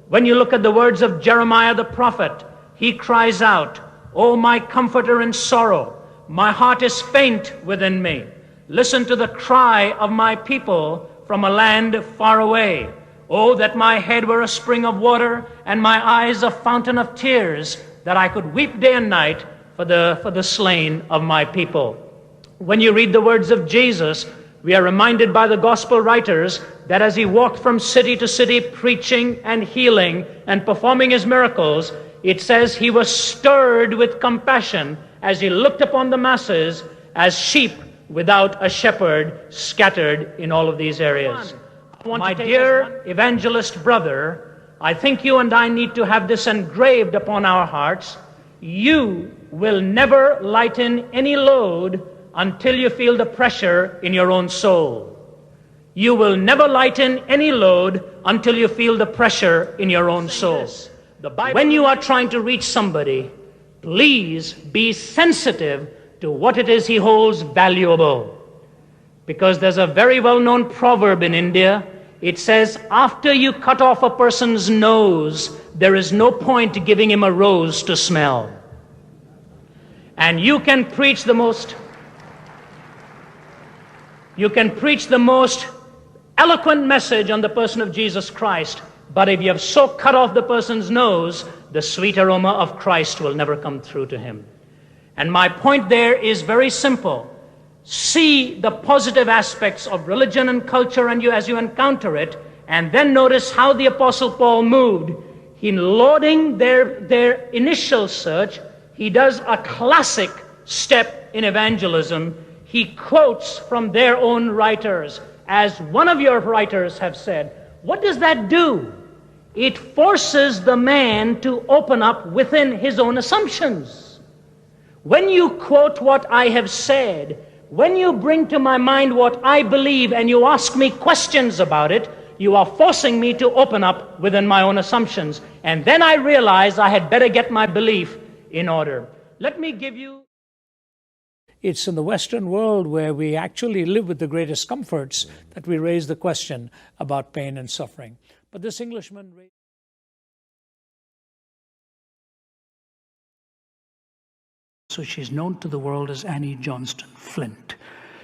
When you look at the words of Jeremiah the prophet, he cries out, "O my comforter in sorrow, my heart is faint within me. Listen to the cry of my people from a land far away. Oh, that my head were a spring of water and my eyes a fountain of tears, that I could weep day and night for the slain of my people." When you read the words of Jesus, we are reminded by the gospel writers that as he walked from city to city preaching and healing and performing his miracles, it says he was stirred with compassion as he looked upon the masses as sheep without a shepherd scattered in all of these areas. My dear evangelist brother, I think you and I need to have this engraved upon our hearts. You will never lighten any load until you feel the pressure in your own soul. You will never lighten any load until you feel the pressure in your own soul. When you are trying to reach somebody, please be sensitive to what it is he holds valuable. Because there's a very well-known proverb in India. It says, after you cut off a person's nose, there is no point giving him a rose to smell. And you can preach the most eloquent message on the person of Jesus Christ, but if you have so cut off the person's nose, the sweet aroma of Christ will never come through to him. And my point there is very simple. See the positive aspects of religion and culture and as you encounter it, and then notice how the Apostle Paul moved. In lauding their initial search, he does a classic step in evangelism. He quotes from their own writers. As one of your writers have said, what does that do? It forces the man to open up within his own assumptions. When you quote what I have said, when you bring to my mind what I believe and you ask me questions about it, you are forcing me to open up within my own assumptions. And then I realize I had better get my belief in order. Let me give you... It's in the Western world where we actually live with the greatest comforts that we raise the question about pain and suffering. But this Englishman... So she's known to the world as Annie Johnston Flint.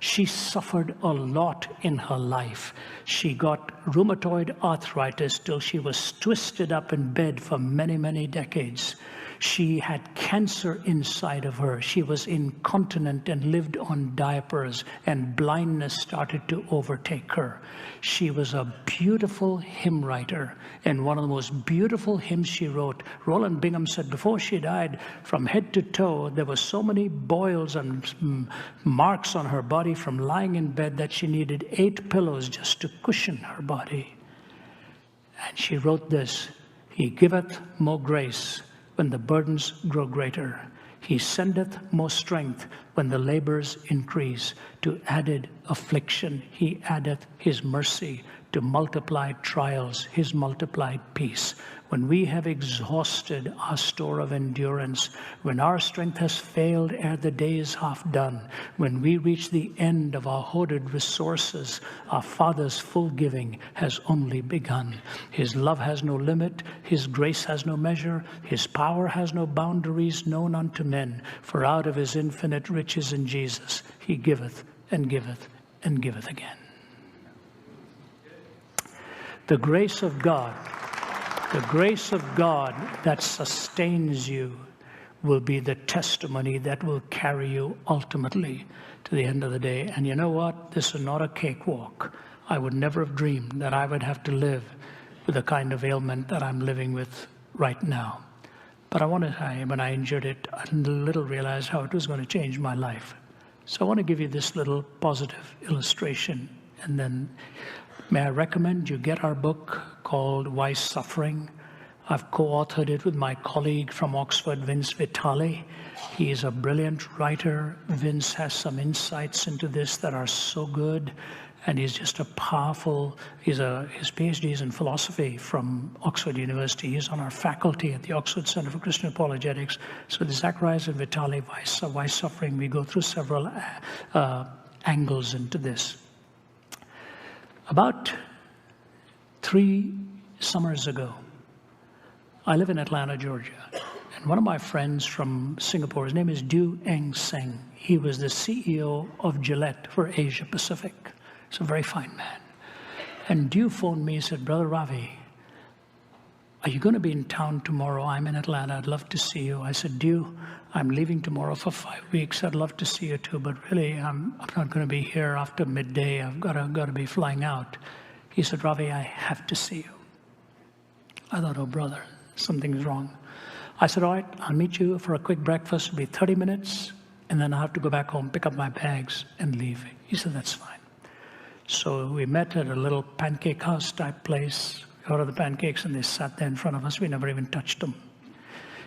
She suffered a lot in her life. She got rheumatoid arthritis till she was twisted up in bed for many, many decades. She had cancer inside of her. She was incontinent and lived on diapers, and blindness started to overtake her. She was a beautiful hymn writer, and one of the most beautiful hymns she wrote, Roland Bingham said before she died, from head to toe, there were so many boils and marks on her body from lying in bed that she needed 8 pillows just to cushion her body. And she wrote this, "He giveth more grace when the burdens grow greater. He sendeth more strength when the labors increase. To added affliction he addeth his mercy. To multiplied trials his multiplied peace." When we have exhausted our store of endurance, when our strength has failed ere the day is half done, when we reach the end of our hoarded resources, our Father's full giving has only begun. His love has no limit, his grace has no measure, his power has no boundaries known unto men, for out of his infinite riches in Jesus he giveth and giveth and giveth again. The grace of God that sustains you will be the testimony that will carry you ultimately to the end of the day. And you know what? This is not a cakewalk. I would never have dreamed that I would have to live with the kind of ailment that I'm living with right now. But when I injured it, I little realized how it was going to change my life. So I want to give you this little positive illustration, and then may I recommend you get our book called Why Suffering? I've co-authored it with my colleague from Oxford, Vince Vitale. He is a brilliant writer. Vince has some insights into this that are so good, and he's just a powerful, his PhD is in philosophy from Oxford University. He's on our faculty at the Oxford Center for Christian Apologetics. So the Zacharias and Vitale, Why Suffering? We go through several angles into this. About 3 summers ago, I live in Atlanta, Georgia. And one of my friends from Singapore, his name is Du Eng Seng. He was the CEO of Gillette for Asia Pacific. He's a very fine man. And Du phoned me and said, Brother Ravi, are you going to be in town tomorrow? I'm in Atlanta. I'd love to see you. I said, Du, I'm leaving tomorrow for 5 weeks. I'd love to see you too, but really, I'm not going to be here after midday. I've got to be flying out. He said, Ravi, I have to see you. I thought, oh, brother, something's wrong. I said, all right, I'll meet you for a quick breakfast. It'll be 30 minutes, and then I'll have to go back home, pick up my bags, and leave. He said, that's fine. So we met at a little pancake house type place. We ordered the pancakes, and they sat there in front of us. We never even touched them.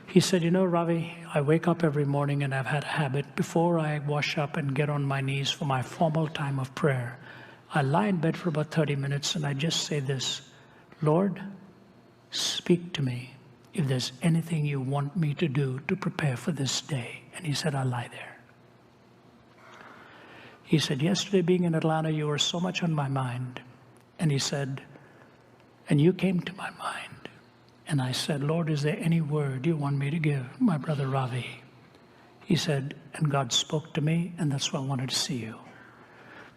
He said, you know, Ravi, I wake up every morning, and I've had a habit. Before I wash up and get on my knees for my formal time of prayer, I lie in bed for about 30 minutes, and I just say this, Lord, speak to me if there's anything you want me to do to prepare for this day. And he said, I'll lie there. He said, yesterday being in Atlanta, you were so much on my mind. And he said, and you came to my mind. And I said, Lord, is there any word you want me to give my brother Ravi? He said, and God spoke to me, and that's why I wanted to see you.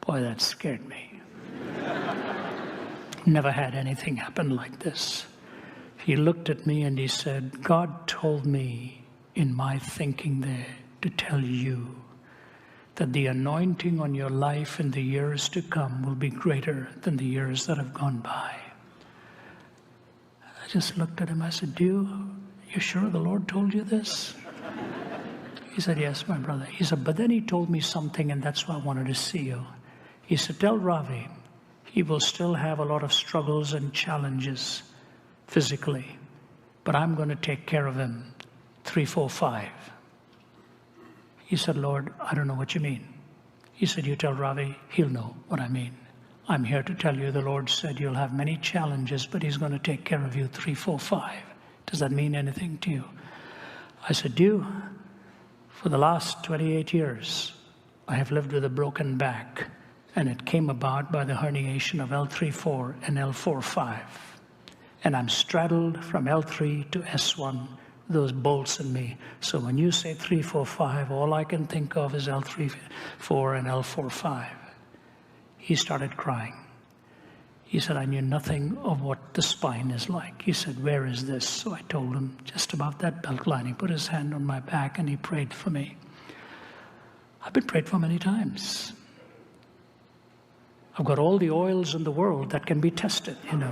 Boy, that scared me. Never had anything happen like this. He looked at me and he said, God told me in my thinking there to tell you that the anointing on your life in the years to come will be greater than the years that have gone by. I just looked at him. I said, you sure the Lord told you this? He said, yes, my brother. He said, but then he told me something, and that's why I wanted to see you. He said, tell Ravi, he will still have a lot of struggles and challenges physically, but I'm going to take care of him 3, 4, 5. He said, Lord, I don't know what you mean. He said, you tell Ravi, he'll know what I mean. I'm here to tell you the Lord said you'll have many challenges, but he's going to take care of you 3, 4, 5. Does that mean anything to you? I said, Du, for the last 28 years, I have lived with a broken back, and it came about by the herniation of L3-4 and L4-5. And I'm straddled from L3 to S1, those bolts in me. So when you say 3, 4, 5, all I can think of is L3, 4, and L4, 5. He started crying. He said, I knew nothing of what the spine is like. He said, where is this? So I told him, just above that belt line. He put his hand on my back and he prayed for me. I've been prayed for many times. I've got all the oils in the world that can be tested, you know.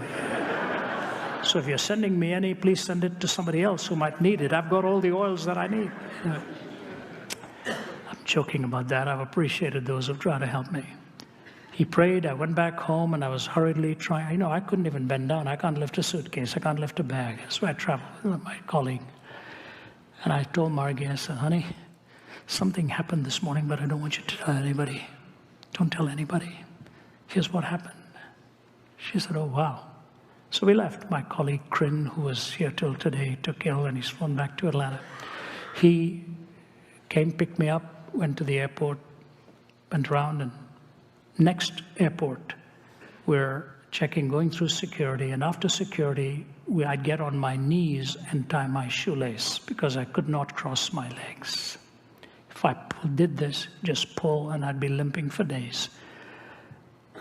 So if you're sending me any, please send it to somebody else who might need it. I've got all the oils that I need. You know. I'm joking about that. I've appreciated those who've tried to help me. He prayed. I went back home and I was hurriedly trying. You know, I couldn't even bend down. I can't lift a suitcase. I can't lift a bag. So I traveled with my colleague. And I told Margie, I said, honey, something happened this morning, but I don't want you to tell anybody. Don't tell anybody. Here's what happened. She said, oh, wow. So we left. My colleague, Crin, who was here till today, took ill and he's flown back to Atlanta. He came, picked me up, went to the airport, went around, and next airport, we're checking, going through security, and after security, I'd get on my knees and tie my shoelace because I could not cross my legs. If I did this, just pull, and I'd be limping for days.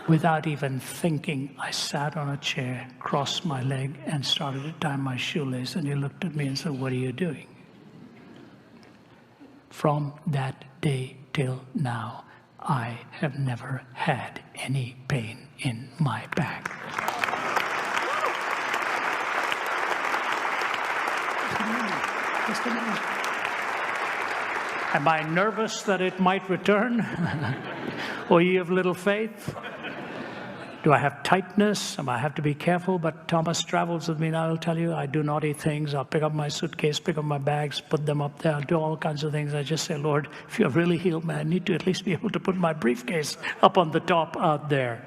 Without even thinking, I sat on a chair, crossed my leg, and started to tie my shoelace, and he looked at me and said, what are you doing? From that day till now, I have never had any pain in my back. Just a minute. Am I nervous that it might return? O ye of little faith? Do I have tightness? Am I have to be careful? But Thomas travels with me now. I'll tell you, I do naughty things. I'll pick up my suitcase, pick up my bags, put them up there. I'll do all kinds of things. I just say, Lord, if you're really healed, man, I need to at least be able to put my briefcase up on the top out there.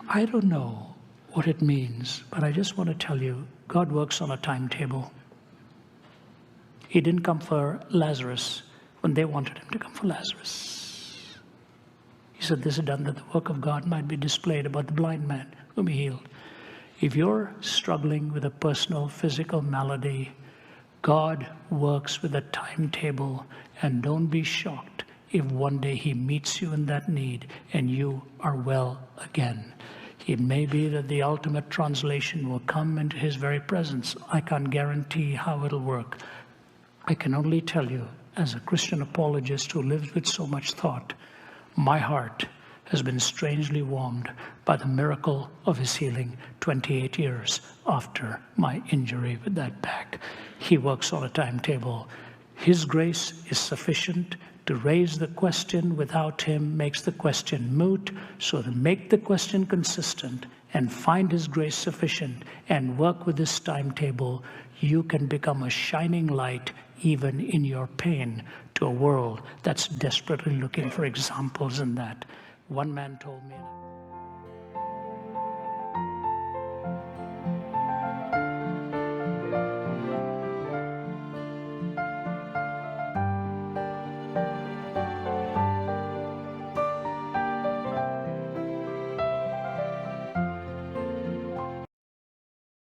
I don't know what it means, but I just want to tell you, God works on a timetable. He didn't come for Lazarus when they wanted him to come for Lazarus. He said, this is done that the work of God might be displayed about the blind man whom he healed. If you're struggling with a personal physical malady, God works with a timetable, and don't be shocked if one day He meets you in that need and you are well again. It may be that the ultimate translation will come into His very presence. I can't guarantee how it'll work. I can only tell you, as a Christian apologist who lives with so much thought, my heart has been strangely warmed by the miracle of His healing 28 years after my injury with that back. He works on a timetable. His grace is sufficient. To raise the question without Him makes the question moot. So to make the question consistent and find His grace sufficient and work with this timetable, you can become a shining light even in your pain to a world that's desperately looking for examples in that. One man told me